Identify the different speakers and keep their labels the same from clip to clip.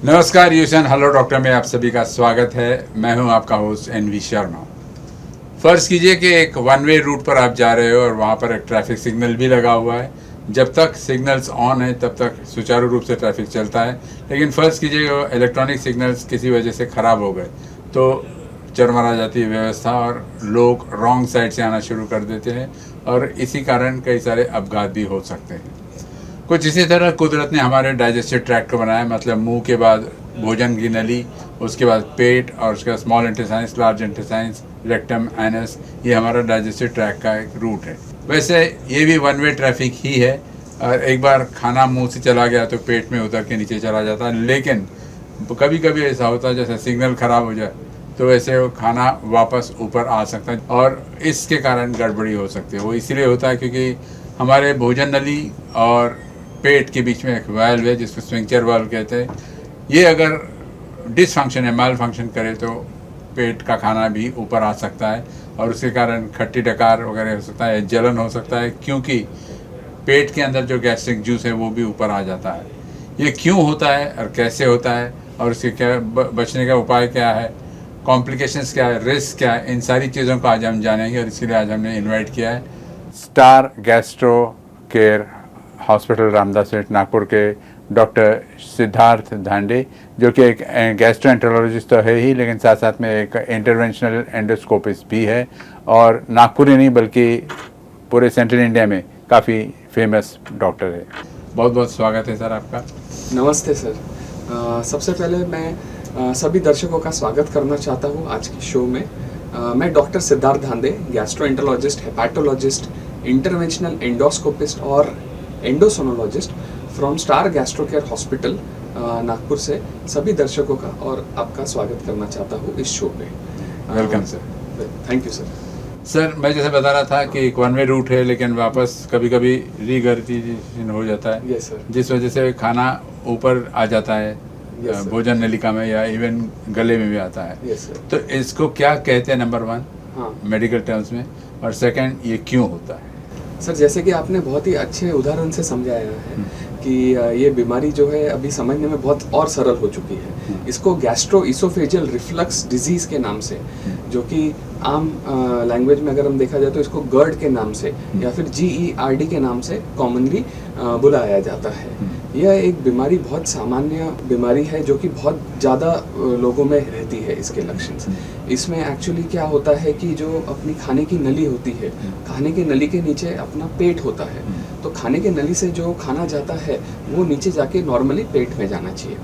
Speaker 1: नमस्कार यूशन hello doctor में आप सभी का स्वागत है। मैं हूं आपका होस्ट एनवी शर्मा। फ़र्ज़ कीजिए कि एक वन वे रूट पर आप जा रहे हो और वहां पर एक ट्रैफिक सिग्नल भी लगा हुआ है। जब तक सिग्नल्स ऑन है तब तक सुचारू रूप से ट्रैफिक चलता है, लेकिन फ़र्ज़ कीजिए कि इलेक्ट्रॉनिक सिग्नल्स किसी वजह से ख़राब हो गए तो चरमरा जाती है व्यवस्था और लोग रॉन्ग साइड से आना शुरू कर देते हैं और इसी कारण कई सारे अपघात भी हो सकते हैं। कुछ इसी तरह कुदरत ने हमारे डाइजेस्टिव ट्रैक्ट को बनाया, मतलब मुंह के बाद भोजन की नली, उसके बाद पेट और उसके बाद small intestines, large intestines, rectum, anus, ये हमारा डाइजेस्टिव ट्रैक्ट का एक रूट है। वैसे ये भी वन वे ट्रैफिक ही है और एक बार खाना मुंह से चला गया तो पेट में उतर के नीचे चला जाता है, लेकिन कभी कभी ऐसा होता है जैसे सिग्नल ख़राब हो जाए तो वैसे वो खाना वापस ऊपर आ सकता है और इसके कारण गड़बड़ी हो सकती है। वो इसलिए होता है क्योंकि हमारे भोजन नली और पेट के बीच में एक वाल्व है जिसको स्फिंक्टर वाल्व कहते हैं। ये अगर डिसफंक्शन है, माल फंक्शन करे तो पेट का खाना भी ऊपर आ सकता है और उसके कारण खट्टी डकार वगैरह हो सकता है, जलन हो सकता है, क्योंकि पेट के अंदर जो गैस्ट्रिक जूस है वो भी ऊपर आ जाता है। ये क्यों होता है और कैसे होता है और उसके क्या बचने का उपाय क्या है, कॉम्प्लिकेशंस क्या है, रिस्क क्या है, इन सारी चीज़ों को आज हम जानेंगे और इसके लिए आज हमने इन्वाइट किया है star Gastro Care hospital Ramdaspeth Nagpur के डॉक्टर सिद्धार्थ धांडे, जो कि एक गैस्ट्रोएंटरोलॉजिस्ट तो है ही, लेकिन साथ साथ में एक इंटरवेंशनल एंडोस्कोपिस्ट भी है और नागपुर ही नहीं बल्कि पूरे सेंट्रल इंडिया में काफ़ी फेमस डॉक्टर है। बहुत बहुत स्वागत है सर आपका।
Speaker 2: नमस्ते सर। सबसे पहले मैं सभी दर्शकों का स्वागत करना चाहता हूँ आज के शो में। मैं doctor Siddharth Dhande, gastroenterologist, hepatologist, interventional endoscopist और endosonologist from Star Gastro Care hospital Nagpur से सभी दर्शकों का और आपका स्वागत करना चाहता हूँ इस शो पे।
Speaker 1: Welcome sir.
Speaker 2: Thank you sir.
Speaker 1: Sir मैं जैसे बता रहा था कि एक वन वे रूट है, लेकिन वापस कभी कभी रिगर्जिटेशन हो जाता है।
Speaker 2: Yes sir.
Speaker 1: जिस वजह से खाना ऊपर आ जाता है,
Speaker 2: Yes,
Speaker 1: भोजन नलिका में या इवन गले में भी आता है।
Speaker 2: Yes sir.
Speaker 1: तो इसको क्या कहते हैं नंबर वन
Speaker 2: हाँ
Speaker 1: मेडिकल टर्म्स में, और सेकंड ये क्यों होता है?
Speaker 2: सर, जैसे कि आपने बहुत ही अच्छे उदाहरण से समझाया है कि ये बीमारी जो है अभी समझने में बहुत और सरल हो चुकी है। इसको गैस्ट्रो इसोफेजियल रिफ्लक्स डिजीज़ के नाम से, जो कि आम लैंग्वेज में अगर हम देखा जाए तो इसको GERD के नाम से या फिर GERD के नाम से कॉमनली बुलाया जाता है। यह एक बीमारी बहुत सामान्य बीमारी है जो कि बहुत ज़्यादा लोगों में रहती है इसके लक्षण। इसमें एक्चुअली क्या होता है कि जो अपनी खाने की नली होती है, खाने की नली के नीचे अपना पेट होता है, तो खाने की नली से जो खाना जाता है वो नीचे जाके नॉर्मली पेट में जाना चाहिए।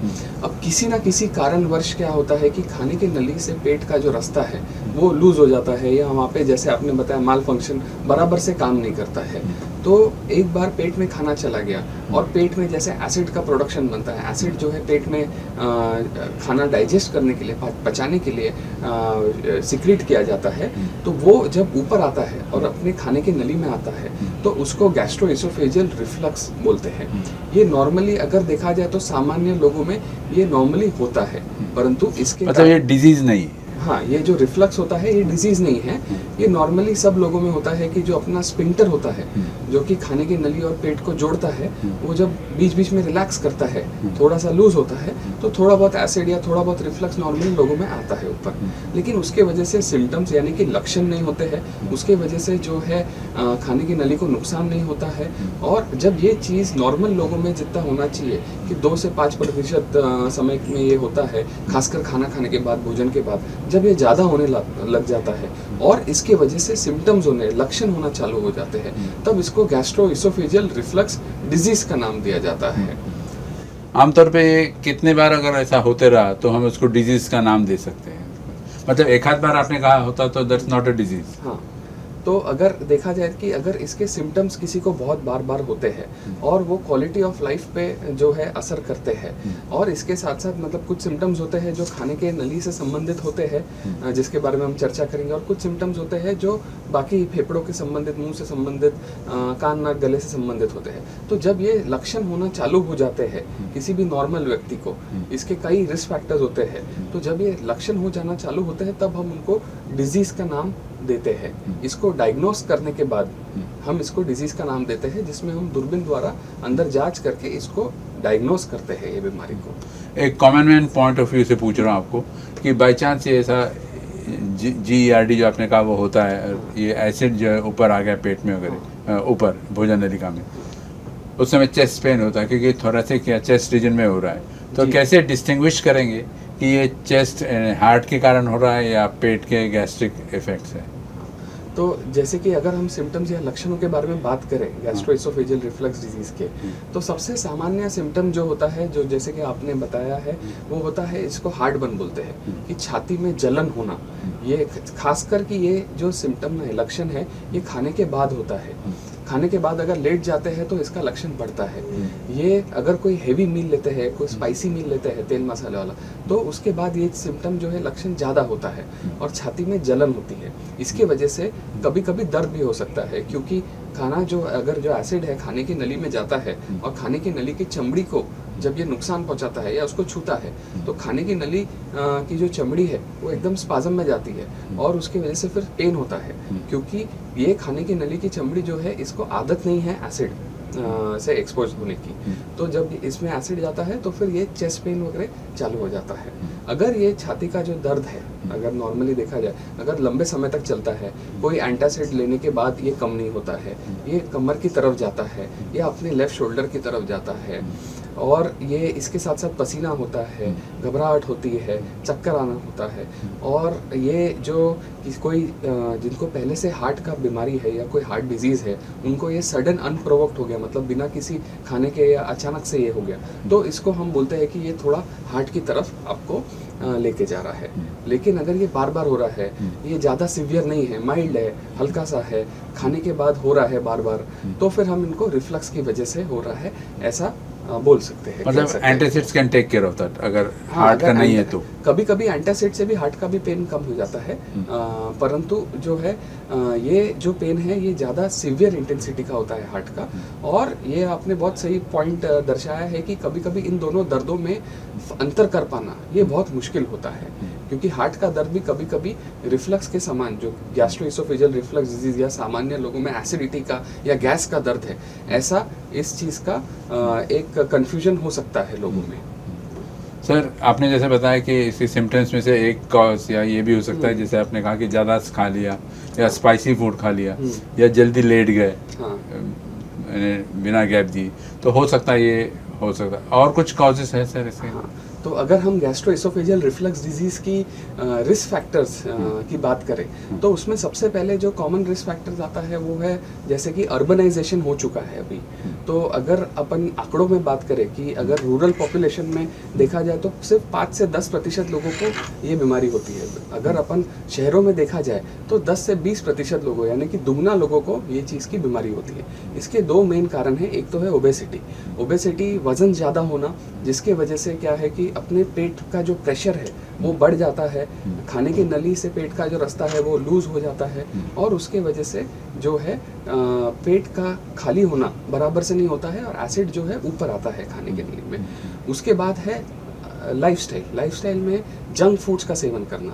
Speaker 2: अब किसी ना किसी कारणवश क्या होता है कि खाने की नली से पेट का जो रास्ता है वो लूज हो जाता है या वहाँ पे जैसे आपने बताया माल फंक्शन बराबर से काम नहीं करता है। तो एक बार पेट में खाना चला गया और पेट में जैसे एसिड का प्रोडक्शन बनता है, एसिड जो है पेट में खाना डाइजेस्ट करने के लिए, पचाने के लिए सिक्रीट किया जाता है, तो वो जब ऊपर आता है और अपने खाने की नली में आता है तो उसको गैस्ट्रो इसोफेजियल रिफ्लक्स बोलते हैं। ये नॉर्मली अगर देखा जाए तो सामान्य लोगों में ये नॉर्मली होता है, परंतु इसके
Speaker 1: मतलब ये डिजीज नहीं है।
Speaker 2: हाँ, ये जो रिफ्लक्स होता है ये डिजीज नहीं है। ये नॉर्मली सब लोगों में होता है कि जो अपना स्पिंक्टर होता है, जो कि खाने की नली और पेट को जोड़ता है, वो जब बीच बीच में रिलैक्स करता है, थोड़ा सा लूज होता है, तो थोड़ा बहुत एसिड या थोड़ा बहुत रिफ्लक्स नॉर्मली लोगों में आता है ऊपर। लेकिन उसके वजह से सिम्टम्स यानी कि लक्षण नहीं होते हैं, उसके वजह से जो है खाने की नली को नुकसान नहीं होता है। और जब ये चीज़ नॉर्मल लोगों में जितना होना चाहिए कि 2 से 5% समय में ये होता है, खासकर खाना खाने के बाद, भोजन के बाद, जब ये ज़्यादा होने लग जाता है और इसके वजह से सिम्टम्स होने, लक्षण होना चालू हो जाते हैं, तब इसको गैस्ट्रो इसोफेजियल रिफ्लक्स डिजीज का नाम दिया जाता है।
Speaker 1: आमतौर पे कितने बार अगर ऐसा होते रहा तो हम उसको डिजीज का नाम दे सकते हैं? मतलब एक आध बार आपने कहा होता तो दैट्स नॉट अ डिजीज।
Speaker 2: हाँ, तो अगर देखा जाए कि अगर इसके सिम्टम्स किसी को बहुत बार बार होते हैं और वो क्वालिटी ऑफ लाइफ पे जो है असर करते हैं, और इसके साथ साथ मतलब कुछ सिम्टम्स होते हैं जो खाने के नली से संबंधित होते हैं, जिसके बारे में हम चर्चा करेंगे, और कुछ सिम्टम्स होते हैं जो बाकी फेफड़ों के संबंधित, मुंह से संबंधित, कान नाक गले से संबंधित होते हैं। तो जब ये लक्षण होना चालू हो जाते हैं किसी भी नॉर्मल व्यक्ति को, इसके कई रिस्क फैक्टर्स होते हैं, तो जब ये लक्षण हो जाना चालू होते हैं तब हम उनको डिजीज का नाम देते हैं, इसको डायग्नोस करने के बाद हम इसको डिजीज़ का नाम देते हैं, जिसमें हम दूरबीन द्वारा अंदर जांच करके इसको डायग्नोस करते हैं ये बीमारी को।
Speaker 1: एक common man point of view से पूछ रहा हूँ आपको कि बाई चांस ये ऐसा GERD जो आपने कहा वो होता है, ये एसिड जो है ऊपर आ गया पेट में वगैरह, ऊपर भोजन नलिका में, उस समय चेस्ट पेन होता है क्योंकि थोरेसिक या चेस्ट रीजन में हो रहा है, तो कैसे डिस्टिंग्विश करेंगे कि ये चेस्ट हार्ट के कारण हो रहा है या पेट के गैस्ट्रिक इफेक्ट्स है?
Speaker 2: तो जैसे कि अगर हम सिम्टम्स या लक्षणों के बारे में बात करें गैस्ट्रोइसोफेजियल रिफ्लक्स डिजीज के, तो सबसे सामान्य सिम्टम जो होता है, जो जैसे कि आपने बताया है, वो होता है, इसको हार्ट बर्न बोलते हैं, कि छाती में जलन होना। ये खासकर कि ये जो सिम्टम है, लक्षण है, ये खाने के बाद होता है। खाने के बाद अगर लेट जाते हैं तो इसका लक्षण बढ़ता है। ये अगर कोई हेवी मील लेते हैं, कोई स्पाइसी मील लेते हैं तेल मसाले वाला, तो उसके बाद ये सिम्टम जो है लक्षण ज़्यादा होता है और छाती में जलन होती है। इसकी वजह से कभी कभी दर्द भी हो सकता है, क्योंकि खाना जो अगर जो एसिड है खाने की नली में जाता है और खाने की नली की चमड़ी को जब ये नुकसान पहुंचाता है या उसको छूता है, तो खाने की नली की जो चमड़ी है वो एकदम स्पाज्म में जाती है और उसकी वजह से फिर पेन होता है, क्योंकि ये खाने की नली की चमड़ी जो है इसको आदत नहीं है एसिड से एक्सपोज होने की। तो जब इसमें एसिड जाता है तो फिर ये चेस्ट पेन वगैरह चालू हो जाता है। अगर ये छाती का जो दर्द है, अगर नॉर्मली देखा जाए, अगर लंबे समय तक चलता है, कोई एंटासिड लेने के बाद ये कम नहीं होता है, ये कमर की तरफ जाता है, ये अपने लेफ्ट शोल्डर की तरफ जाता है, और ये इसके साथ साथ पसीना होता है, घबराहट होती है, चक्कर आना होता है, और ये जो कोई जिनको पहले से हार्ट का बीमारी है या कोई हार्ट डिजीज़ है, उनको ये सडन अनप्रोवोक्ड हो गया, मतलब बिना किसी खाने के या अचानक से ये हो गया, तो इसको हम बोलते हैं कि ये थोड़ा हार्ट की तरफ आपको लेके जा रहा है। लेकिन अगर ये बार बार हो रहा है, ये ज़्यादा सीवियर नहीं है, माइल्ड है, हल्का सा है, खाने के बाद हो रहा है बार बार, तो फिर हम इनको रिफ्लक्स की वजह से हो रहा है ऐसा बोल सकते हैं।
Speaker 1: मतलब antacids can take care of that अगर हार्ट का नहीं है तो?
Speaker 2: कभी कभी एंटासिड से भी हार्ट का भी पेन कम हो जाता है, परंतु जो है ये जो पेन है ये ज़्यादा सीवियर इंटेंसिटी का होता है हार्ट का। और ये आपने बहुत सही पॉइंट दर्शाया है कि कभी कभी इन दोनों दर्दों में अंतर कर पाना ये बहुत मुश्किल होता है, क्योंकि हार्ट का दर्द भी कभी कभी रिफ्लक्स के समान, जो गैस्ट्रोइसोफेजियल रिफ्लक्स डिजीज या सामान्य लोगों में एसिडिटी का या गैस का दर्द है, ऐसा इस चीज़ का एक कन्फ्यूजन हो सकता है लोगों में।
Speaker 1: सर, आपने जैसे बताया कि इसके सिम्टम्स में से एक कॉज या ये भी हो सकता है, जैसे आपने कहा कि ज़्यादा खा लिया या स्पाइसी फूड खा लिया या जल्दी लेट गए,
Speaker 2: हाँ।
Speaker 1: बिना गैप दी, तो हो सकता है ये हो सकता है। और कुछ कॉजेस है सर इसके?
Speaker 2: हाँ, तो अगर हम गैस्ट्रोइसोफेजियल रिफ्लक्स डिजीज़ की रिस्क फैक्टर्स की बात करें, तो उसमें सबसे पहले जो कॉमन रिस्क फैक्टर्स आता है वो है, जैसे कि अर्बनाइजेशन हो चुका है अभी। तो अगर अपन आंकड़ों में बात करें कि अगर रूरल पॉपुलेशन में देखा जाए तो सिर्फ 5 से 10% लोगों को ये बीमारी होती है। अगर अपन शहरों में देखा जाए तो 10 से 20% लोगों, यानी कि दुगना लोगों को ये चीज़ की बीमारी होती है। इसके दो मेन कारण हैं। एक तो है ओबेसिटी, वज़न ज़्यादा होना, जिसके वजह से क्या है कि अपने पेट का जो प्रेशर है वो बढ़ जाता है, खाने की नली से पेट का जो रास्ता है वो लूज हो जाता है, और उसके वजह से जो है पेट का खाली होना बराबर से नहीं होता है और एसिड जो है ऊपर आता है खाने की नली में। उसके बाद है लाइफस्टाइल में जंक फूड्स का सेवन करना।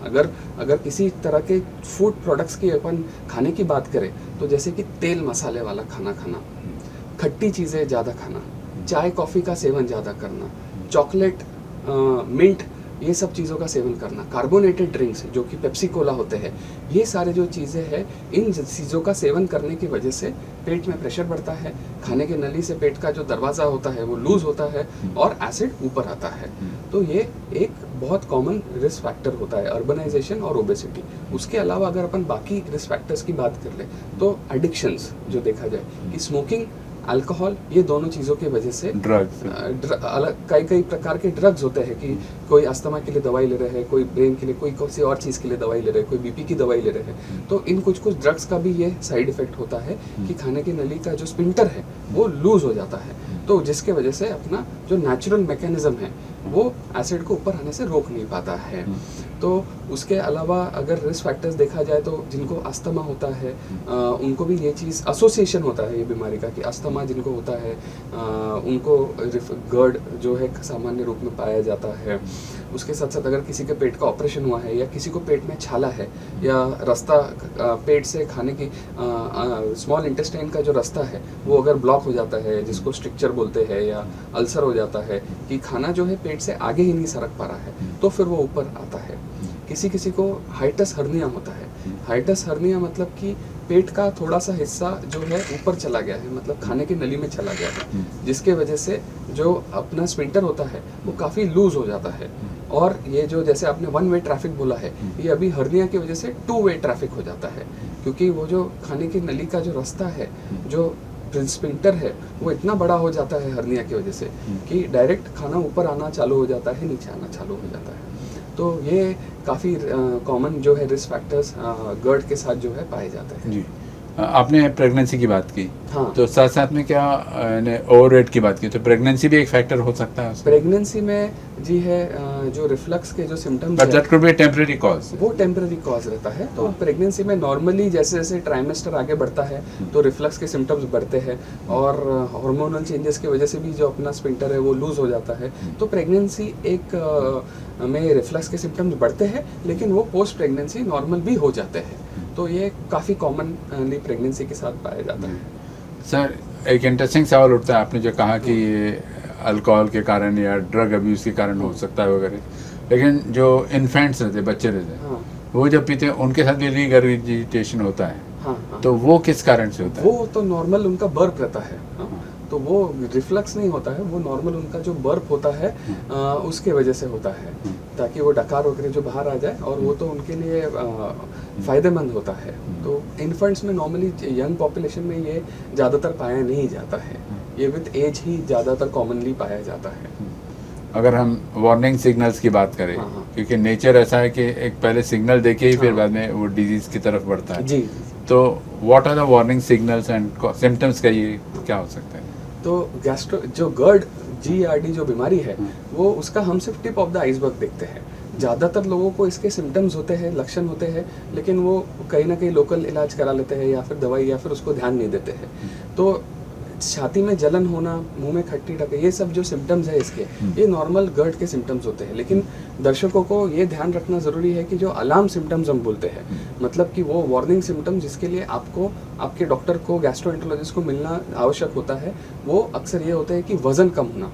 Speaker 2: अगर किसी तरह के फूड प्रोडक्ट्स की अपन खाने की बात करें, तो जैसे कि तेल मसाले वाला खाना खाना, खट्टी चीज़ें ज़्यादा खाना, चाय कॉफ़ी का सेवन ज़्यादा करना, चॉकलेट, मिंट, ये सब चीज़ों का सेवन करना, कार्बोनेटेड ड्रिंक्स जो कि पेप्सी कोला होते हैं, ये सारे जो चीज़ें हैं, इन चीज़ों का सेवन करने की वजह से पेट में प्रेशर बढ़ता है, खाने के नली से पेट का जो दरवाज़ा होता है वो लूज़ होता है और एसिड ऊपर आता है। तो ये एक बहुत कॉमन रिस्क फैक्टर होता है, अर्बनाइजेशन और ओबेसिटी। उसके अलावा अगर अपन बाकी रिस्क फैक्टर्स की बात कर ले, तो एडिक्शंस जो देखा जाए कि स्मोकिंग, अल्कोहल, ये दोनों चीज़ों की वजह से
Speaker 1: ड्रग्स,
Speaker 2: अलग कई प्रकार के ड्रग्स होते हैं कि कोई अस्थमा के लिए दवाई ले रहे हैं, कोई ब्रेन के लिए, कोई किसी और चीज़ के लिए दवाई ले रहे हैं, कोई बीपी की दवाई ले रहे हैं। तो इन कुछ ड्रग्स का भी ये साइड इफेक्ट होता है कि खाने की नली का जो स्पिंटर है वो लूज हो जाता है, तो जिसके वजह से अपना जो नेचुरल मैकेनिज्म है वो एसिड को ऊपर आने से रोक नहीं पाता है। तो उसके अलावा अगर रिस्क फैक्टर्स देखा जाए तो जिनको अस्थमा होता है उनको भी ये चीज़ एसोसिएशन होता है ये बीमारी का कि अस्थमा जिनको होता है उनको GERD जो है सामान्य रूप में पाया जाता है। उसके साथ साथ अगर किसी के पेट का ऑपरेशन हुआ है या किसी को पेट में छाला है या रास्ता पेट से खाने की स्मॉल इंटेस्टाइन का जो रास्ता है वो अगर ब्लॉक हो जाता है, जिसको स्ट्रिक्चर बोलते हैं, या अल्सर हो जाता है कि खाना जो है पेट से आगे ही नहीं सरक पा रहा है, तो फिर वो ऊपर आता है। किसी किसी को हाइटस हर्निया होता है। हाइटस हर्निया मतलब कि पेट का थोड़ा सा हिस्सा जो है ऊपर चला गया है, मतलब खाने की नली में चला गया है, जिसके वजह से जो अपना स्फिंक्टर होता है वो काफ़ी लूज हो जाता है। और ये जो जैसे आपने 1 वे ट्रैफिक बोला है, ये अभी हर्निया की वजह से 2 वे ट्रैफिक हो जाता है, क्योंकि वो जो खाने की नली का जो रास्ता है, जो स्फिंक्टर है, वो इतना बड़ा हो जाता है हर्निया की वजह से कि डायरेक्ट खाना ऊपर आना चालू हो जाता है, नीचे आना चालू हो जाता है। तो ये काफ़ी कॉमन जो है रिस्क फैक्टर्स GERD के साथ जो है पाए जाते हैं।
Speaker 1: जी, आपने प्रेगनेंसी की बात की,
Speaker 2: हाँ।
Speaker 1: तो साथ साथ में क्या ओवरवेट की बात की, तो प्रेगनेंसी भी एक फैक्टर हो सकता है उसमें?
Speaker 2: प्रेगनेंसी में जी है जो रिफ्लक्स के जो symptoms
Speaker 1: but that could be temporary cause.
Speaker 2: वो टेम्पररी कॉज रहता है। तो प्रेगनेंसी में नॉर्मली जैसे जैसे ट्राइमेस्टर आगे बढ़ता है तो रिफ्लक्स के सिम्टम्स बढ़ते हैं, और हार्मोनल चेंजेस की वजह से भी जो अपना स्फिंक्टर है वो लूज हो जाता है। तो प्रेगनेंसी में रिफ्लक्स के सिम्टम्स बढ़ते हैं, लेकिन वो पोस्ट प्रेगनेंसी नॉर्मल भी हो जाते हैं। तो ये काफ़ी कॉमनली प्रेगनेंसी के साथ पाया जाता है।
Speaker 1: सर, एक इंटरेस्टिंग सवाल उठता है, आपने जो कहा कि ये अल्कोहल के कारण या ड्रग अब्यूज़ के कारण हो सकता है वगैरह, लेकिन जो इन्फेंट्स रहते, बच्चे रहते हैं, वो जब पीते हैं उनके साथ भी रीगर्जिटेशन होता है।
Speaker 2: हाँ।
Speaker 1: तो वो किस कारण से होता है?
Speaker 2: वो तो नॉर्मल उनका बर्प रहता है। तो वो रिफ्लक्स नहीं होता है, वो नॉर्मल उनका जो बर्प होता है उसके वजह से होता है, ताकि वो डकार वगैरह जो बाहर आ जाए, और वो तो उनके लिए फ़ायदेमंद होता है। तो इन्फेंट्स में नॉर्मली यंग पॉपुलेशन में ये ज़्यादातर पाया नहीं जाता है, ये विद एज ही ज़्यादातर कॉमनली पाया जाता है।
Speaker 1: अगर हम वार्निंग सिग्नल्स की बात करें, क्योंकि नेचर ऐसा है कि एक पहले सिग्नल देके ही फिर बाद में वो डिजीज़ की तरफ बढ़ता है।
Speaker 2: जी।
Speaker 1: तो what are the warning signals and symptoms का ये क्या हो सकता है?
Speaker 2: तो गैस्ट्रो जो GERD जो बीमारी है, वो उसका हम सिर्फ टिप ऑफ द आइसबर्ग देखते हैं। ज़्यादातर लोगों को इसके सिम्टम्स होते हैं, लक्षण होते हैं, लेकिन वो कहीं ना कहीं लोकल इलाज करा लेते हैं या फिर दवाई, या फिर उसको ध्यान नहीं देते हैं। तो छाती में जलन होना, मुंह में खट्टी टक, ये सब जो सिम्टम्स है इसके, ये नॉर्मल GERD के सिम्टम्स होते हैं। लेकिन दर्शकों को ये ध्यान रखना ज़रूरी है कि जो अलार्म सिम्टम्स हम बोलते हैं, मतलब कि वो वार्निंग सिम्टम्स जिसके लिए आपको आपके डॉक्टर को, गैस्ट्रोएंटरोलॉजिस्ट को मिलना आवश्यक होता है, वो अक्सर ये होता है कि वज़न कम होना,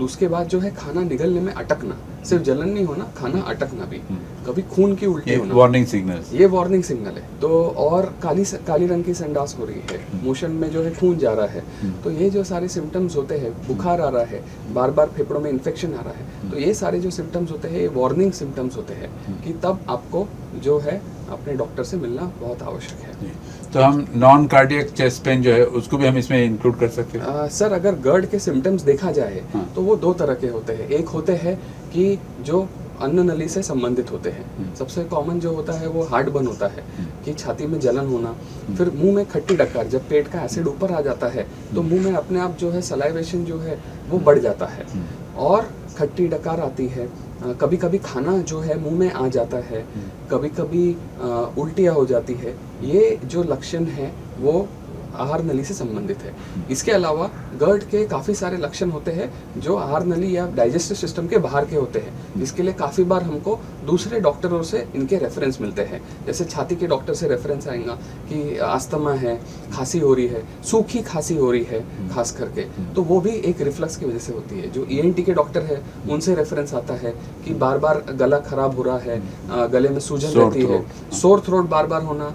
Speaker 2: उसके बाद जो है खाना निगलने में अटकना, सिर्फ जलन नहीं होना, खाना अटकना भी, कभी खून की उल्टी होना,
Speaker 1: वार्निंग सिग्नल्स,
Speaker 2: ये वार्निंग सिग्नल है। तो और काली रंग की संडास हो रही है, मोशन में जो है खून जा रहा है, तो ये जो सारे सिम्टम्स होते हैं, बुखार आ रहा है, बार बार फेफड़ों में इन्फेक्शन आ रहा है, तो ये सारे जो सिम्टम्स होते हैं ये वार्निंग सिम्टम्स होते हैं कि तब आपको जो है अपने डॉक्टर से मिलना बहुत आवश्यक है।
Speaker 1: तो हम नॉन कार्डियक चेस्ट पेन जो है उसको भी हम इसमें इंक्लूड कर सकते हैं?
Speaker 2: सर, अगर GERD के सिम्टम्स देखा जाए तो वो 2 तरह के होते हैं। एक होते हैं कि जो अन्न नली से संबंधित होते हैं। सबसे कॉमन जो होता है वो हार्ट बर्न होता है, कि छाती में जलन होना, फिर मुंह में खट्टी डकार, जब पेट का एसिड ऊपर आ जाता है तो मुंह में अपने आप जो है सलाइवेशन जो है वो बढ़ जाता है और खट्टी डकार आती है। कभी कभी खाना जो है मुंह में आ जाता है, कभी कभी उल्टियाँ हो जाती है। ये जो लक्षण है वो आहार नली से संबंधित है। इसके अलावा GERD के काफ़ी सारे लक्षण होते हैं जो आहार नली या डाइजेस्टिव सिस्टम के बाहर के होते हैं, जिसके लिए काफ़ी बार हमको दूसरे डॉक्टरों से इनके रेफरेंस मिलते हैं। जैसे छाती के डॉक्टर से रेफरेंस आएगा कि अस्थमा है, खांसी हो रही है, सूखी खांसी हो रही है खास करके, तो वो भी एक रिफ्लक्स की वजह से होती है। जो ENT के डॉक्टर है उनसे रेफरेंस आता है कि बार बार गला खराब हो रहा है, गले में सूजन रहती है, सोर थ्रोट बार बार होना,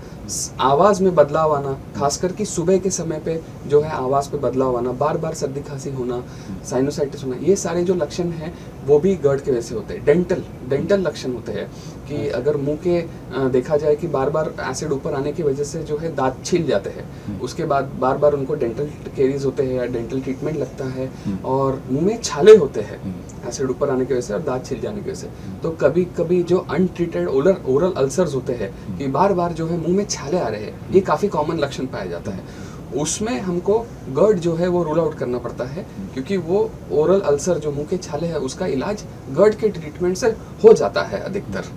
Speaker 2: आवाज़ में बदलाव आना, खासकर कि सुबह के समय पे जो है आवाज़ पे बदलाव आना, बार बार सर्दी खांसी होना, साइनोसाइटिस होना, ये सारे जो लक्षण हैं वो भी GERD के वजह से होते हैं। डेंटल लक्षण होते हैं कि अगर मुंह के देखा जाए कि बार बार एसिड ऊपर आने की वजह से जो है दांत छिल जाते हैं, उसके बाद बार बार उनको डेंटल केरीज होते हैं या डेंटल ट्रीटमेंट लगता है, और मुंह में छाले होते हैं एसिड ऊपर आने की वजह से और दांत छिल जाने की वजह से। तो कभी कभी जो अनट्रीटेड ओरल अल्सर्स होते हैं कि बार बार जो है मुंह में छाले आ रहे हैं, ये काफ़ी कॉमन लक्षण पाया जाता है। उसमें हमको GERD जो है वो रूल आउट करना पड़ता है, क्योंकि वो ओरल अल्सर जो मुंह के छाले है उसका इलाज GERD के ट्रीटमेंट से हो जाता है अधिकतर।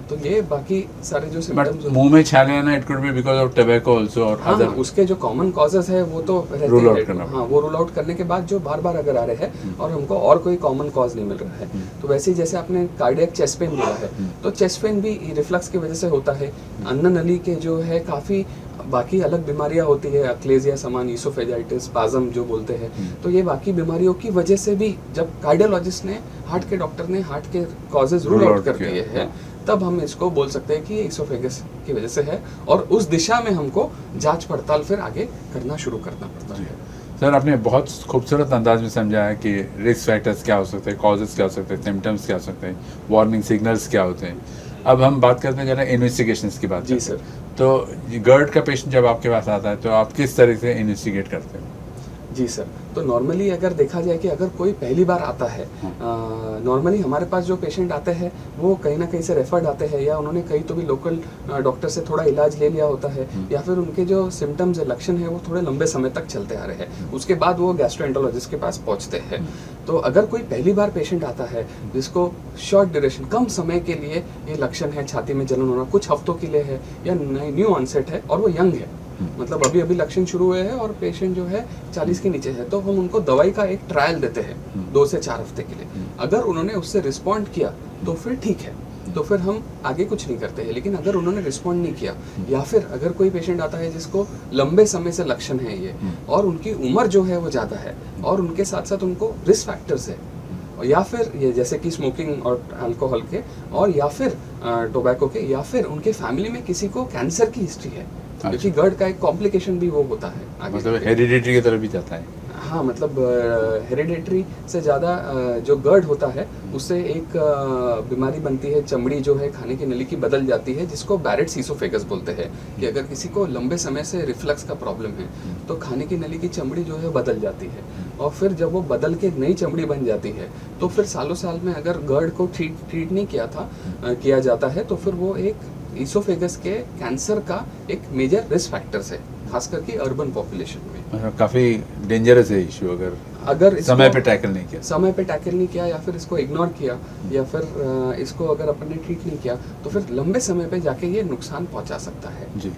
Speaker 2: तो ये बाकी सारे जो
Speaker 1: बट
Speaker 2: सिम्टम्स
Speaker 1: मुंह में छाले आना it could be because of tobacco also और
Speaker 2: हाँ,
Speaker 1: अदर
Speaker 2: उसके जो कॉमन कॉजेज है वो तो रहते
Speaker 1: Rule out
Speaker 2: हैं।
Speaker 1: करना
Speaker 2: हाँ, वो रूल आउट करने के बाद जो बार बार अगर आ रहे हैं और हमको और कोई कॉमन कॉज नहीं मिल रहा है, तो वैसे ही जैसे आपने कार्डियक चेस्ट पेन बोला है, तो चेस्ट पेन भी रिफ्लक्स की वजह से होता है। अन्न नली के जो है काफ़ी बाकी अलग बीमारियां होती है, अक्लेजिया समान, ईसोफेजाइटिस, स्पाज्म जो बोलते हैं, तो ये बाकी बीमारियों की वजह से भी जब कार्डियोलॉजिस्ट ने, हार्ट के डॉक्टर ने हार्ट के कॉजेज रूल आउट कर दिए हैं, तब हम इसको बोल सकते हैं कि ये ईसोफेगस की वजह से है, और उस दिशा में हमको जांच पड़ताल फिर आगे करना शुरू करना पड़ता है।
Speaker 1: सर आपने बहुत खूबसूरत अंदाज में समझाया है कि रिस्क फैक्टर्स क्या हो सकते हैं, कॉजेज क्या हो सकते हैं, सिम्टम्स क्या हो सकते हैं, वार्निंग सिग्नल्स क्या होते हैं। अब हम बात करते हैं जरा इन्वेस्टिगेशंस की बात
Speaker 2: जी
Speaker 1: करते हैं।
Speaker 2: सर।
Speaker 1: तो GERD का पेशेंट जब आपके पास आता है तो आप किस तरह से इन्वेस्टिगेट करते हो?
Speaker 2: जी सर, तो नॉर्मली अगर देखा जाए कि अगर कोई पहली बार आता है, नॉर्मली हमारे पास जो पेशेंट आते हैं वो कहीं ना कहीं से रेफर्ड आते हैं, या उन्होंने कहीं तो भी लोकल डॉक्टर से थोड़ा इलाज ले लिया होता है, या फिर उनके जो सिम्टम्स है, लक्षण है, वो थोड़े लंबे समय तक चलते आ रहे हैं, उसके बाद वो गैस्ट्रोएंटरोलॉजिस्ट के पास पहुंचते हैं। तो अगर कोई पहली बार पेशेंट आता है जिसको शॉर्ट ड्यूरेशन, कम समय के लिए ये लक्षण है, छाती में जलन होना कुछ हफ्तों के लिए है, या न्यू ऑनसेट है और वो यंग है, मतलब अभी अभी लक्षण शुरू हुए हैं और पेशेंट जो है 40 के नीचे है, तो हम उनको दवाई का एक ट्रायल देते हैं 2 से 4 हफ्ते के लिए। अगर उन्होंने उससे रिस्पॉन्ड किया तो फिर ठीक है, तो फिर हम आगे कुछ नहीं करते हैं। लेकिन अगर उन्होंने रिस्पॉन्ड नहीं किया, या फिर अगर कोई पेशेंट आता है जिसको लंबे समय से लक्षण है ये, और उनकी उम्र जो है वो ज़्यादा है, और उनके साथ साथ उनको रिस्क फैक्टर्स है, या फिर ये जैसे कि स्मोकिंग और अल्कोहल के, और या फिर टोबैको के, या फिर उनके फैमिली में किसी को कैंसर की हिस्ट्री है, क्योंकि GERD का एक कॉम्प्लिकेशन भी वो होता है आगे,
Speaker 1: मतलब हेरिडिटी की तरफ भी जाता है।
Speaker 2: हाँ, मतलब हेरिडेटरी से ज़्यादा जो GERD होता है उससे एक बीमारी बनती है, चमड़ी जो है खाने की नली की बदल जाती है, जिसको बैरेट्स ईसोफेगस बोलते हैं। कि अगर किसी को लंबे समय से रिफ्लक्स का प्रॉब्लम है तो खाने की नली की चमड़ी जो है बदल जाती है, और फिर जब वो बदल के नई चमड़ी बन जाती है तो फिर सालों साल में अगर GERD को ट्रीट नहीं किया जाता है, तो फिर वो एक ईसोफेगस के कैंसर का एक मेजर रिस्क फैक्टर्स है, खास करके अर्बन पॉपुलेशन में।
Speaker 1: काफ़ी डेंजरस है इशू, अगर समय पे टैकल नहीं किया
Speaker 2: या फिर इसको इग्नोर किया, या फिर इसको अगर अपन ने ट्रीट नहीं किया, तो फिर लंबे समय पे जाके ये नुकसान पहुंचा सकता है।
Speaker 1: जी,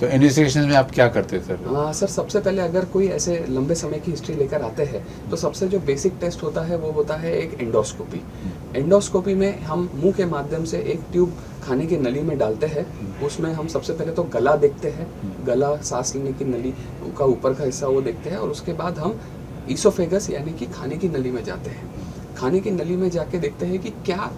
Speaker 1: तो इन्वेस्टिगेशन में आप क्या करते हैं सर?
Speaker 2: सर, सबसे पहले अगर कोई ऐसे लंबे समय की हिस्ट्री लेकर आते हैं तो सबसे जो बेसिक टेस्ट होता है वो होता है एक एंडोस्कोपी। एंडोस्कोपी में हम मुंह के माध्यम से एक ट्यूब खाने की नली में डालते हैं, उसमें हम सबसे पहले तो गला देखते हैं, गला, सांस लेने की नली का ऊपर का हिस्सा वो देखते हैं, और उसके बाद हम ईसोफेगस यानी कि खाने की नली में जाते हैं। खाने की नली में जाके देखते हैं कि क्या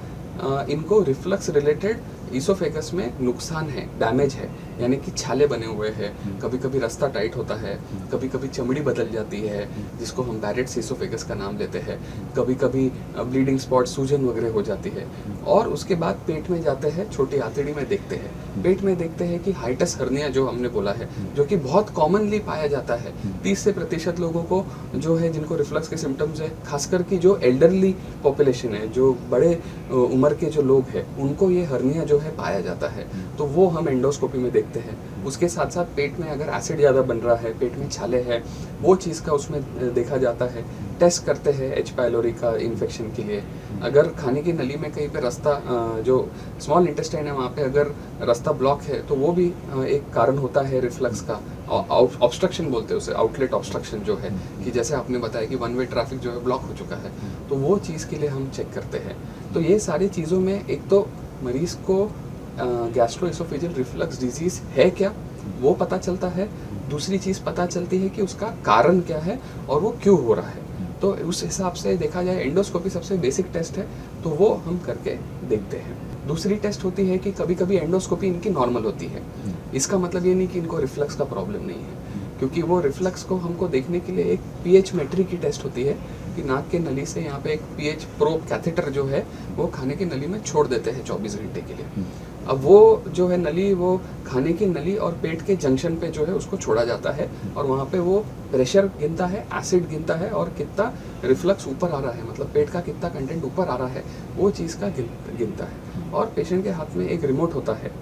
Speaker 2: इनको रिफ्लक्स रिलेटेड ईसोफेगस में नुकसान है, डैमेज है, यानी कि छाले बने हुए हैं, कभी कभी रास्ता टाइट होता है, कभी कभी चमड़ी बदल जाती है जिसको हम बैरेट्स ईसोफेगस का नाम लेते हैं, कभी कभी ब्लीडिंग स्पॉट, सूजन वगैरह हो जाती है। और उसके बाद पेट में जाते हैं, छोटी आंतड़ी में देखते हैं, पेट में देखते हैं कि हाइटस हर्निया जो हमने बोला है, जो कि बहुत कॉमनली पाया जाता है, 30% लोगों को जो है जिनको रिफ्लक्स के सिम्टम्स है, खासकर की जो एल्डरली पॉपुलेशन है, जो बड़े उम्र के जो लोग हैं, उनको ये हर्निया जो है पाया जाता है, तो वो हम एंडोस्कोपी में देखते हैं। उसके साथ साथ पेट में अगर एसिड ज़्यादा बन रहा है, पेट में छाले हैं, वो चीज़ का उसमें देखा जाता है। टेस्ट करते हैं H. pylori का इन्फेक्शन के लिए। अगर खाने की नली में कहीं पे रास्ता, जो स्मॉल इंटेस्टाइन है वहाँ पे अगर रास्ता ब्लॉक है, तो वो भी एक कारण होता है रिफ्लक्स का। ऑब्स्ट्रक्शन बोलते हैं उसे, आउटलेट ऑब्स्ट्रक्शन जो है, कि जैसे आपने बताया कि 1 वे ट्रैफिक जो है ब्लॉक हो चुका है, तो वो चीज़ के लिए हम चेक करते हैं। तो ये सारी चीज़ों में एक तो मरीज़ को गैस्ट्रोइसोफेजियल रिफ्लक्स डिजीज़ है क्या, वो पता चलता है। दूसरी चीज़ पता चलती है कि उसका कारण क्या है और वो क्यों हो रहा है। तो उस हिसाब से देखा जाए एंडोस्कोपी सबसे बेसिक टेस्ट है, तो वो हम करके देखते हैं। दूसरी टेस्ट होती है कि कभी कभी एंडोस्कोपी इनकी नॉर्मल होती है। इसका मतलब ये नहीं कि इनको रिफ्लक्स का प्रॉब्लम नहीं है, क्योंकि वो रिफ्लक्स को हमको देखने के लिए एक पीएच मेट्री की टेस्ट होती है कि नाक के नली से यहाँ पे एक पीएच प्रोब कैथेटर जो है वो खाने की नली में छोड़ देते हैं 24 घंटे के लिए। अब वो जो है नली, वो खाने की नली और पेट के जंक्शन पे जो है उसको छोड़ा जाता है, और वहाँ पे वो प्रेशर गिनता है, एसिड गिनता है, और कितना रिफ्लक्स ऊपर आ रहा है, मतलब पेट का कितना कंटेंट ऊपर आ रहा है, वो चीज़ का गिनता है। और पेशेंट के हाथ में एक रिमोट होता है,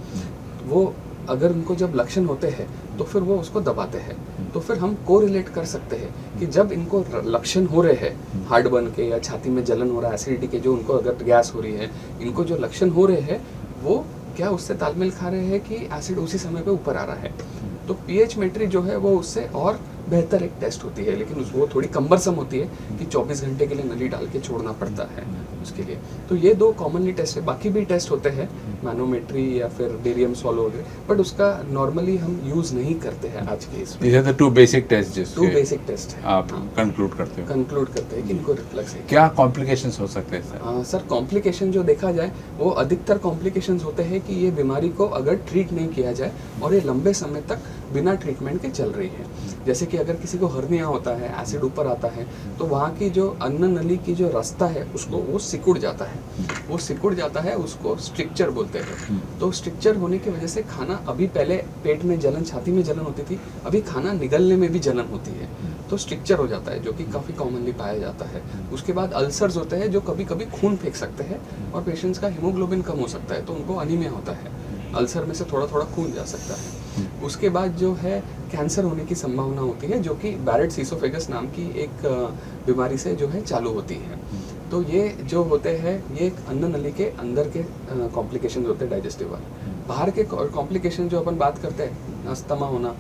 Speaker 2: वो अगर उनको जब लक्षण होते हैं तो फिर वो उसको दबाते हैं। तो फिर हम कोरिलेट कर सकते हैं कि जब इनको लक्षण हो रहे हैं हार्टबर्न के या छाती में जलन हो रहा है एसिडिटी के, जो उनको अगर गैस हो रही है, इनको जो लक्षण हो रहे हैं वो क्या उससे तालमेल खा रहे हैं कि एसिड उसी समय पे ऊपर आ रहा है। तो पीएच मेट्री जो है वो उससे और बेहतर एक टेस्ट होती है, लेकिन वो थोड़ी कम्बरसम होती है कि 24 घंटे के लिए नली डाल के छोड़ना पड़ता है उसके लिए। तो ये 2 कॉमनली टेस्ट है, बाकी भी टेस्ट होते हैं मैनोमेट्री या फिर बेरियम सॉल्व वगैरह, बट उसका नॉर्मली हम यूज नहीं करते हैं आज के इसमें।
Speaker 1: These are the 2 basic tests
Speaker 2: 2 basic test है,
Speaker 1: आप कंक्लूड करते हो।
Speaker 2: कंक्लूड करते हैं कि इनको रिफ्लक्स है।
Speaker 1: क्या कॉम्प्लिकेशंस हो सकते हैं सर?
Speaker 2: सर कॉम्प्लिकेशन जो देखा जाए वो अधिकतर कॉम्प्लिकेशंस होते हैं कि ये बीमारी को अगर ट्रीट नहीं किया जाए और ये लंबे समय तक बिना ट्रीटमेंट के चल रही है। जैसे कि अगर किसी को हर्निया होता है, एसिड ऊपर आता है, तो वहाँ की जो अन्न नली की जो रास्ता है उसको वो सिकुड़ जाता है, वो सिकुड़ जाता है, उसको स्ट्रिक्चर बोलते हैं। तो स्ट्रिक्चर होने की वजह से खाना, अभी पहले पेट में जलन, छाती में जलन होती थी, अभी खाना निगलने में भी जलन होती है, तो स्ट्रिक्चर हो जाता है, जो कि काफ़ी कॉमनली पाया जाता है। उसके बाद अल्सर्स होते हैं जो कभी कभी खून फेंक सकते हैं और पेशेंट्स का हीमोग्लोबिन कम हो सकता है, तो उनको अनीमिया होता है, अल्सर में से थोड़ा थोड़ा खून जा सकता है। उसके बाद जो है कैंसर होने की संभावना होती है, जो कि बैरेट्स ईसोफेगस नाम की एक बीमारी से जो है चालू होती है। तो ये जो होते हैं ये एक अन्न नली के अंदर के कॉम्प्लिकेशन होते हैं डाइजेस्टिव वाले। बाहर के कॉम्प्लिकेशन जो अपन बात करते हैं, अस्थमा होना,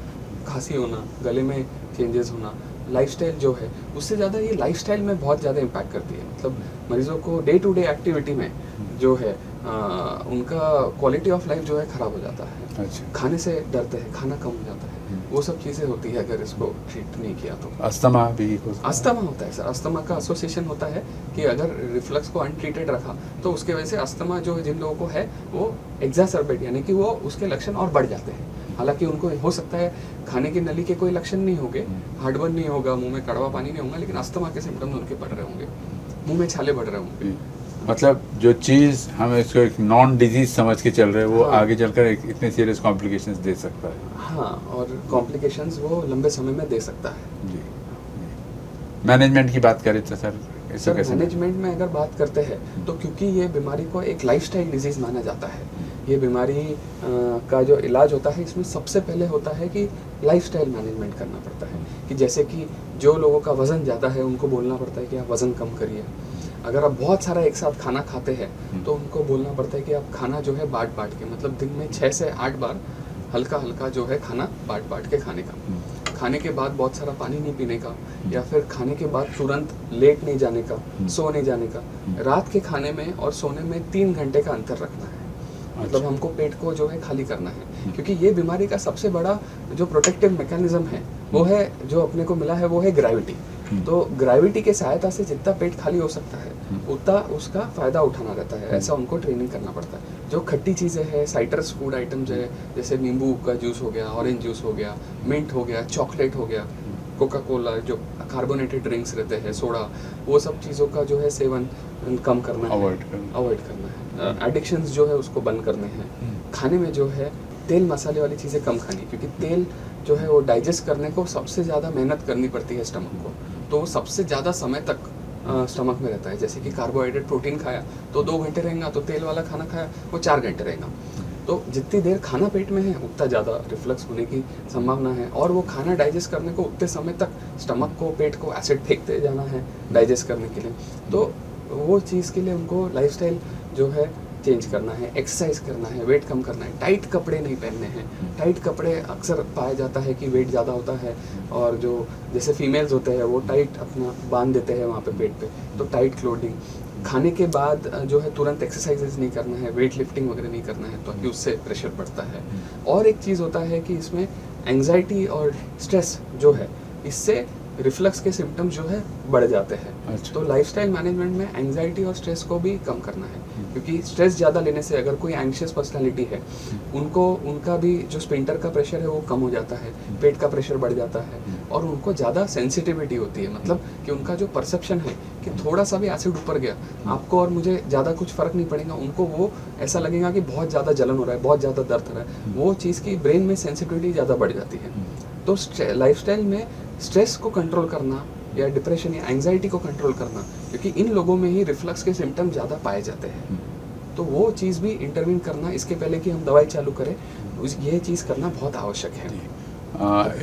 Speaker 2: खांसी होना, गले में चेंजेस होना, लाइफस्टाइल जो है, उससे ज़्यादा ये लाइफस्टाइल में बहुत ज़्यादा इम्पैक्ट करती है। मतलब मरीजों को डे टू डे एक्टिविटी में जो है उनका क्वालिटी ऑफ लाइफ जो है ख़राब हो जाता है।
Speaker 1: अच्छा।
Speaker 2: खाने से डरते हैं, खाना कम हो जाता है, वो सब चीज़ें होती है अगर इसको ट्रीट नहीं किया तो।
Speaker 1: अस्थमा भी हो सकता है?
Speaker 2: अस्थमा होता है सर, अस्थमा का एसोसिएशन होता है कि अगर रिफ्लक्स को अनट्रीटेड रखा तो उसके वजह से अस्थमा जो जिन लोगों को है वो एग्जासर्बेट, यानी कि वो उसके लक्षण और बढ़ जाते हैं। हालांकि उनको हो सकता है खाने की नली के कोई लक्षण नहीं होंगे, हार्टबर्न नहीं होगा, मुंह में कड़वा पानी नहीं होगा, लेकिन अस्थमा के सिम्टम्स उनके बढ़ रहे होंगे, मुंह में छाले बढ़ रहे होंगे।
Speaker 1: मतलब जो चीज़ हम इसको एक नॉन डिजीज समझ के चल रहे हैं वो
Speaker 2: हाँ।
Speaker 1: आगे चलकर एक इतने सीरियस कॉम्प्लिकेशंस दे सकता है।
Speaker 2: हाँ, और कॉम्प्लिकेशंस वो लंबे समय में दे सकता है।
Speaker 1: जी। मैनेजमेंट की बात करें तो सर इसको
Speaker 2: सर
Speaker 1: कैसे?
Speaker 2: मैनेजमेंट में अगर बात करते हैं तो क्योंकि ये बीमारी को एक लाइफस्टाइल डिजीज माना जाता है, ये बीमारी का जो इलाज होता है इसमें सबसे पहले होता है कि लाइफस्टाइल मैनेजमेंट करना पड़ता है। कि जैसे कि जो लोगों का वज़न ज़्यादा है उनको बोलना पड़ता है कि आप वज़न कम करिए। अगर आप बहुत सारा एक साथ खाना खाते हैं तो उनको बोलना पड़ता है कि आप खाना जो है बांट बांट के, मतलब दिन में 6 से 8 बार हल्का हल्का जो है खाना बांट बांट के खाने का। खाने के बाद बहुत सारा पानी नहीं पीने का, या फिर खाने के बाद तुरंत लेट नहीं जाने का, सो नहीं जाने का। रात के खाने में और सोने में 3 घंटे का अंतर रखना है। मतलब हमको पेट को जो है खाली करना है, क्योंकि ये बीमारी का सबसे बड़ा जो प्रोटेक्टिव मैकेनिज्म है वो है, जो अपने को मिला है वो है ग्रेविटी। तो ग्रेविटी के सहायता से जितना पेट खाली हो सकता है उतना उसका फ़ायदा उठाना रहता है, ऐसा उनको ट्रेनिंग करना पड़ता है। जो खट्टी चीज़ें हैं, साइट्रस फूड आइटम्स है, जैसे नींबू का जूस हो गया, ऑरेंज जूस हो गया, मिंट हो गया, चॉकलेट हो गया, कोका कोला, जो कार्बोनेटेड ड्रिंक्स रहते हैं, सोडा, वो सब चीज़ों का जो है सेवन कम करना है, अवॉइड करना है। एडिक्शंस जो है उसको बंद करने हैं। खाने में जो है तेल मसाले वाली चीज़ें कम खानी, क्योंकि तेल जो है वो डाइजेस्ट करने को सबसे ज़्यादा मेहनत करनी पड़ती है स्टमक को, तो वो सबसे ज़्यादा समय तक स्टमक में रहता है। जैसे कि कार्बोहाइड्रेट प्रोटीन खाया तो 2 घंटे रहेगा, तो तेल वाला खाना खाया वो 4 घंटे रहेगा। तो जितनी देर खाना पेट में है उतना ज़्यादा रिफ्लक्स होने की संभावना है, और वो खाना डाइजेस्ट करने को उतने समय तक स्टमक को, पेट को एसिड फेंकते जाना है डाइजेस्ट करने के लिए। तो वो चीज़ के लिए उनको लाइफस्टाइल जो है चेंज करना है, एक्सरसाइज करना है, वेट कम करना है, टाइट कपड़े नहीं पहनने हैं। टाइट कपड़े अक्सर पाया जाता है कि वेट ज़्यादा होता है, और जो जैसे फीमेल्स होते हैं वो टाइट अपना बांध देते हैं वहाँ पे पेट पे, तो टाइट क्लोथिंग। खाने के बाद जो है तुरंत एक्सरसाइजेज नहीं करना है, वेट लिफ्टिंग वगैरह नहीं करना है, तो कि उससे प्रेशर बढ़ता है। और एक चीज़ होता है कि इसमें एंग्जाइटी और स्ट्रेस जो है, इससे रिफ्लक्स के सिम्टम्स जो है बढ़ जाते हैं।
Speaker 1: अच्छा।
Speaker 2: तो लाइफस्टाइल मैनेजमेंट में एंग्जाइटी और स्ट्रेस को भी कम करना है, क्योंकि स्ट्रेस ज़्यादा लेने से, अगर कोई एंग्शियस पर्सनालिटी है उनको, उनका भी जो स्पिंटर का प्रेशर है वो कम हो जाता है, पेट का प्रेशर बढ़ जाता है, और उनको ज़्यादा सेंसिटिविटी होती है। मतलब कि उनका जो परसेप्शन है कि थोड़ा सा भी एसिड ऊपर गया, आपको और मुझे ज़्यादा कुछ फ़र्क नहीं पड़ेगा, उनको वो ऐसा लगेगा कि बहुत ज़्यादा जलन हो रहा है, बहुत ज़्यादा दर्द हो रहा है, वो चीज़ की ब्रेन में सेंसिटिविटी ज़्यादा बढ़ जाती है। तो लाइफस्टाइल में स्ट्रेस को कंट्रोल करना या डिप्रेशन या एंग्जाइटी को कंट्रोल करना, क्योंकि इन लोगों में ही रिफ्लक्स के सिम्टम ज़्यादा पाए जाते हैं। तो वो चीज़ भी इंटरवीन करना, इसके पहले कि हम दवाई चालू करें, ये चीज़ करना बहुत आवश्यक है।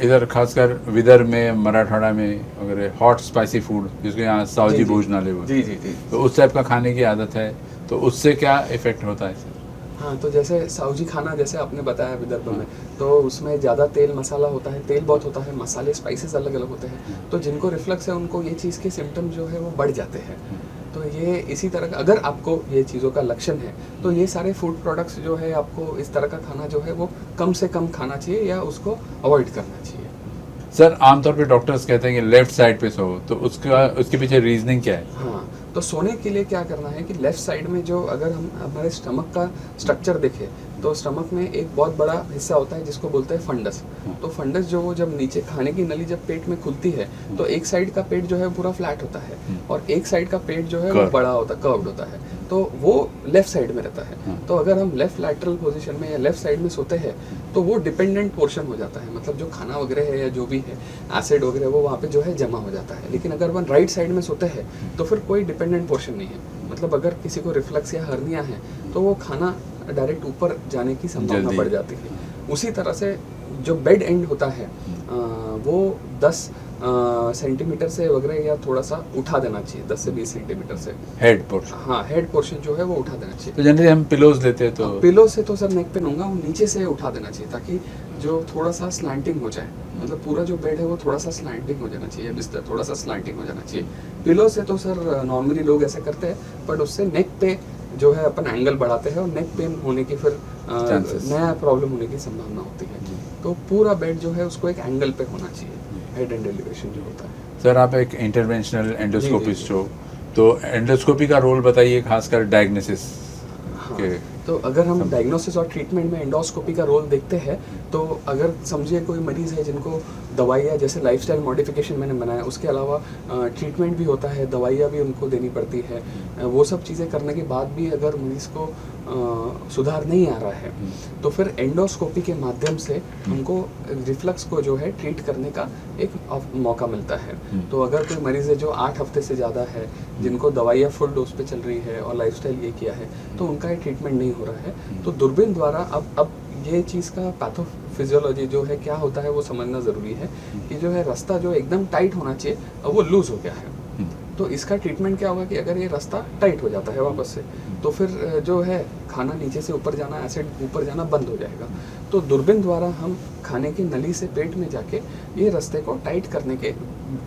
Speaker 1: इधर खासकर विदर्भ में, मराठवाड़ा में वगैरह हॉट स्पाइसी फूड, जिसको यहाँ सावजी भोजनालय बोलते हैं,
Speaker 2: जी।
Speaker 1: तो उस टाइप का खाने की आदत है, तो उससे क्या इफेक्ट होता है सर?
Speaker 2: हाँ, तो जैसे सावजी खाना जैसे आपने बताया विदर्भ में, तो उसमें ज़्यादा तेल मसाला होता है, तेल बहुत होता है, मसाले स्पाइसेस अलग अलग होते हैं, तो जिनको रिफ्लक्स है उनको ये चीज़ के सिम्टम जो है वो बढ़ जाते हैं। तो ये इसी तरह का, अगर आपको ये चीज़ों का लक्षण है तो ये सारे फूड प्रोडक्ट्स जो है आपको इस तरह का खाना जो है वो कम से कम खाना चाहिए या उसको अवॉइड करना चाहिए।
Speaker 1: सर आमतौर पे डॉक्टर्स कहते हैं कि लेफ्ट साइड पे सो, तो उसके पीछे रीजनिंग क्या है?
Speaker 2: हाँ, तो सोने के लिए क्या करना है कि लेफ़्ट साइड में जो, अगर हम हमारे स्टमक का स्ट्रक्चर देखें तो स्टमक में एक बहुत बड़ा हिस्सा होता है जिसको बोलते हैं फंडस। तो फंडस जो वो जब नीचे खाने की नली जब पेट में खुलती है तो एक साइड का पेट जो है पूरा फ्लैट होता है और एक साइड का पेट जो है वो बड़ा होता है, कर्व्ड होता है, तो वो लेफ्ट साइड में रहता है। तो अगर हम लेफ्ट लैटरल पोजीशन में या लेफ्ट साइड में सोते हैं तो वो डिपेंडेंट पोर्शन हो जाता है, मतलब जो खाना वगैरह है या जो भी है एसिड वगैरह वो वहाँ पे जो है जमा हो जाता है। लेकिन अगर वन राइट साइड में सोते हैं तो फिर कोई डिपेंडेंट पोर्शन नहीं है, मतलब अगर किसी को रिफ्लक्स या हर्निया है तो वो खाना डायरेक्ट ऊपर जाने की संभावना बढ़ जाती है। उसी तरह से जो बेड एंड होता है वो 10 सेंटीमीटर से वगैरह या थोड़ा सा उठा देना चाहिए, 10 से 20 सेंटीमीटर से
Speaker 1: हेड पोर्शन।
Speaker 2: हाँ, हेड पोर्शन जो है वो उठा देना चाहिए।
Speaker 1: तो जनरली हम पिलोज लेते हैं, तो
Speaker 2: पिलो से तो सर नेक पे लूंगा, वो नीचे से उठा देना चाहिए ताकि जो थोड़ा सा स्लैंटिंग हो जाए, मतलब पूरा जो बेड है वो थोड़ा सा स्लैंटिंग हो जाना चाहिए, बिस्तर थोड़ा सा स्लैंटिंग हो जाना चाहिए। पिलो से तो सर नॉर्मली लोग ऐसे करते हैं, बट उससे नेक पे जो है अपन एंगल बढ़ाते हैं और नेक पेन होने की फिर नया प्रॉब्लम होने की संभावना होती है। तो पूरा बेड जो है उसको एक एंगल पे होना चाहिए, हेड एंड एलिवेशन जो होता है।
Speaker 1: सर आप एक इंटरवेंशनल एंडोस्कोपिस्ट हो, तो एंडोस्कोपी का रोल बताइए, खासकर डायग्नोसिस के।
Speaker 2: तो अगर हम डायग्नोसिस और ट्रीटमेंट में एंडोस्कोपी का रोल देखते हैं तो अगर समझिए कोई मरीज़ है जिनको दवाइयाँ, जैसे लाइफस्टाइल मॉडिफिकेशन मैंने बनाया, उसके अलावा ट्रीटमेंट भी होता है, दवाइयाँ भी उनको देनी पड़ती है, वो सब चीज़ें करने के बाद भी अगर मरीज़ को सुधार नहीं आ रहा है तो फिर एंडोस्कोपी के माध्यम से हमको रिफ्लक्स को जो है ट्रीट करने का एक मौका मिलता है। तो अगर कोई मरीज़ है जो 8 हफ्ते से ज़्यादा है, जिनको दवाइयाँ फुल डोज पे चल रही है और लाइफस्टाइल ये किया है, तो उनका ये ट्रीटमेंट नहीं हो रहा है, तो दूरबीन द्वारा अब ये चीज़ का पैथोफिजियोलॉजी जो है क्या होता है वो समझना ज़रूरी है कि जो है रास्ता जो एकदम टाइट होना चाहिए अब वो लूज़ हो गया है। तो इसका ट्रीटमेंट क्या होगा कि अगर ये रास्ता टाइट हो जाता है वापस से, तो फिर जो है खाना नीचे से ऊपर जाना, एसिड ऊपर जाना बंद हो जाएगा। तो दूरबीन द्वारा हम खाने की नली से पेट में जाके ये रास्ते को टाइट करने के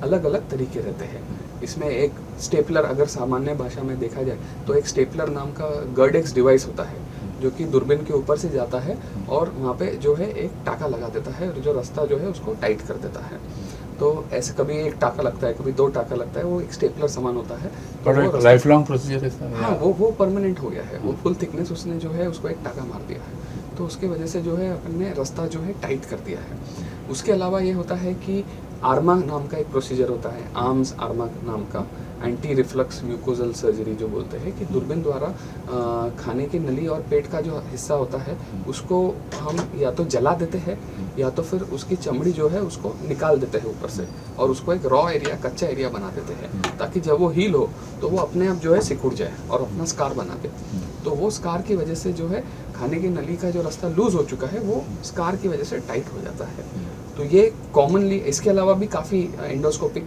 Speaker 2: अलग अलग तरीके रहते हैं। इसमें एक स्टेपलर, अगर सामान्य भाषा में देखा जाए तो एक स्टेपलर नाम का गर्डेक्स डिवाइस होता है जो कि दूरबीन के ऊपर से जाता है और वहाँ पे जो है एक टाका लगा देता है और जो रास्ता जो है उसको टाइट कर देता है। तो ऐसे कभी एक टाका लगता है, कभी 2 टाका लगता है, वो एक स्टेपलर समान होता है।
Speaker 1: तो लाइफ लॉन्ग प्रोसीजर है?
Speaker 2: हाँ, वो परमानेंट हो गया है, वो फुल थिकनेस उसने जो है उसको एक टाका मार दिया है, तो उसके वजह से जो है अपन ने रास्ता जो है टाइट कर दिया है। उसके अलावा ये होता है कि आर्मा नाम का एक प्रोसीजर होता है, आर्म्स आर्मा नाम का, एंटी रिफ्लक्स म्यूकोजल सर्जरी जो बोलते हैं, कि दूरबीन द्वारा खाने की नली और पेट का जो हिस्सा होता है उसको हम या तो जला देते हैं या तो फिर उसकी चमड़ी जो है उसको निकाल देते हैं ऊपर से और उसको एक रॉ एरिया, कच्चा एरिया बना देते हैं ताकि जब वो हील हो तो वो अपने आप जो है सिकुड़ जाए और अपना स्कार बना दे। तो वो स्कार की वजह से जो है खाने की नली का जो रास्ता लूज हो चुका है वो स्कार की वजह से टाइट हो जाता है। तो ये कॉमनली, इसके अलावा भी काफ़ी एंडोस्कोपिक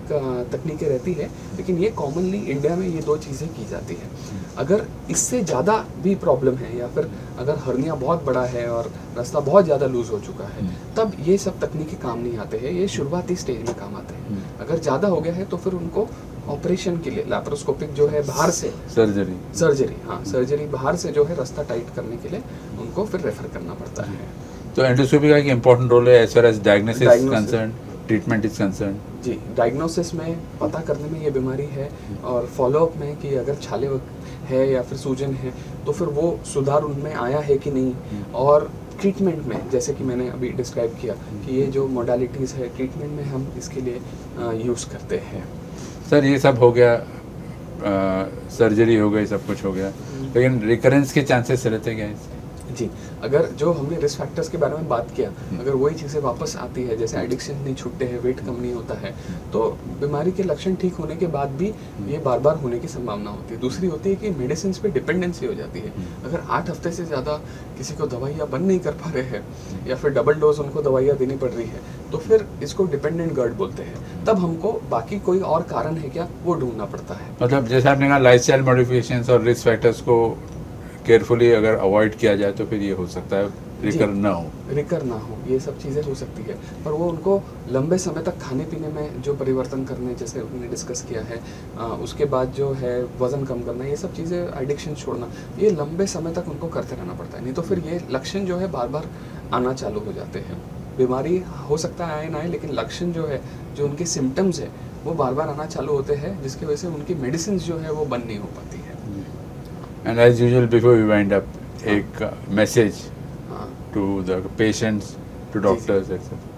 Speaker 2: तकनीकें रहती है, लेकिन ये कॉमनली इंडिया में ये 2 चीज़ें की जाती है। अगर इससे ज़्यादा भी प्रॉब्लम है या फिर अगर हर्निया बहुत बड़ा है और रास्ता बहुत ज़्यादा लूज हो चुका है, तब ये सब तकनीकें काम नहीं आते हैं, ये शुरुआती स्टेज में काम आते हैं। अगर ज़्यादा हो गया है तो फिर उनको ऑपरेशन के लिए लैप्रोस्कोपिक जो है बाहर से सर्जरी, हाँ सर्जरी बाहर से जो है रास्ता टाइट करने के लिए उनको फिर रेफर करना पड़ता है।
Speaker 1: तो एंडोस्कोपी का एक इम्पोर्टेंट रोल है as far as diagnosis concern, treatment is concern.
Speaker 2: जी, डायग्नोसिस में पता करने में ये बीमारी है और फॉलोअप में कि अगर छाले है या फिर सूजन है तो फिर वो सुधार उनमें आया है कि नहीं, और ट्रीटमेंट में जैसे कि मैंने अभी डिस्क्राइब किया कि ये जो मोडालिटीज़ है ट्रीटमेंट में हम इसके लिए यूज़ करते हैं।
Speaker 1: सर ये सब हो गया, सर्जरी हो गई, सब कुछ हो गया, लेकिन रिकरेंस के चांसेस रहते क्या इसके?
Speaker 2: जी, अगर जो हमने रिस्क फैक्टर्स के बारे में बात किया, अगर वही चीज़ें वापस आती है, जैसे एडिक्शन नहीं छूटते हैं, वेट कम नहीं होता है, तो बीमारी के लक्षण ठीक होने के बाद भी ये बार-बार होने की संभावना होती है। दूसरी होती है कि मेडिसिन्स पे डिपेंडेंसी हो जाती है। अगर 8 हफ्ते से ज़्यादा किसी को दवाइयाँ बंद नहीं कर पा रहे हैं या फिर डबल डोज़ उनको दवाइयाँ देनी पड़ रही है, तो फिर इसको डिपेंडेंट गर्ड बोलते हैं। तब हमको बाकी कोई और कारण है क्या, वो ढूँढना पड़ता है।
Speaker 1: मतलब जैसे आपने कहा लाइफस्टाइल मॉडिफिकेशंस और रिस्क फैक्टर्स को केयरफुली अगर अवॉइड किया जाए तो फिर ये हो सकता है रिकर ना हो।
Speaker 2: रिकर ना हो, ये सब चीज़ें हो सकती है, पर वो उनको लंबे समय तक खाने पीने में जो परिवर्तन करने, जैसे हमने डिस्कस किया है, उसके बाद जो है वज़न कम करना, ये सब चीज़ें, एडिक्शन छोड़ना, ये लंबे समय तक उनको करते रहना पड़ता है। नहीं तो फिर ये लक्षण जो है बार बार आना चालू हो जाते हैं। बीमारी हो सकता है आए ना आए, लेकिन लक्षण जो है, जो उनके सिम्टम्स है, वो बार बार आना चालू होते हैं, जिसकी वजह से उनकी मेडिसिन जो है वो बंद नहीं हो पाती है।
Speaker 1: And as usual before we wind up, एक मैसेज
Speaker 2: हाँ,
Speaker 1: to the patients, to doctors etcetera.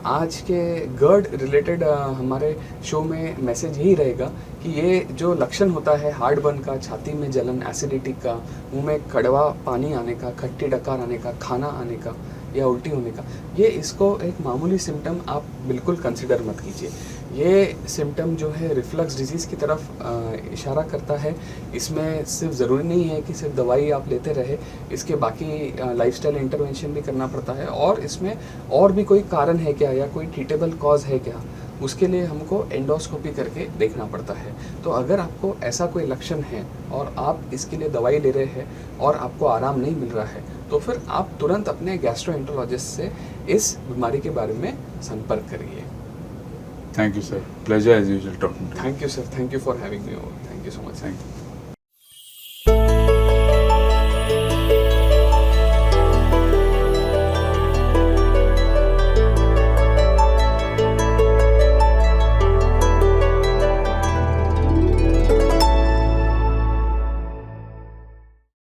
Speaker 2: आज के गर्ड रिलेटेड हमारे शो में मैसेज यही रहेगा कि ये जो लक्षण होता है हार्ट बर्न का, छाती में जलन, एसिडिटी का, मुंह में कड़वा पानी आने का, खट्टी डकार आने का, खाना आने का या उल्टी होने का, ये इसको एक मामूली सिम्टम आप बिल्कुल कंसिडर मत कीजिए। ये सिम्टम जो है रिफ्लक्स डिजीज़ की तरफ इशारा करता है। इसमें सिर्फ ज़रूरी नहीं है कि सिर्फ दवाई आप लेते रहे, इसके बाकी लाइफस्टाइल इंटरवेंशन भी करना पड़ता है, और इसमें और भी कोई कारण है क्या या कोई ट्रीटेबल कॉज है क्या, उसके लिए हमको एंडोस्कोपी करके देखना पड़ता है। तो अगर आपको ऐसा कोई लक्षण है और आप इसके लिए दवाई ले रहे हैं और आपको आराम नहीं मिल रहा है, तो फिर आप तुरंत अपने गैस्ट्रोएंटरोलॉजिस्ट से इस बीमारी के बारे में संपर्क करिए।
Speaker 1: Thank you sir, pleasure as usual talking.
Speaker 2: Thank you sir, thank you for having me over, thank you so much.
Speaker 1: Thank you.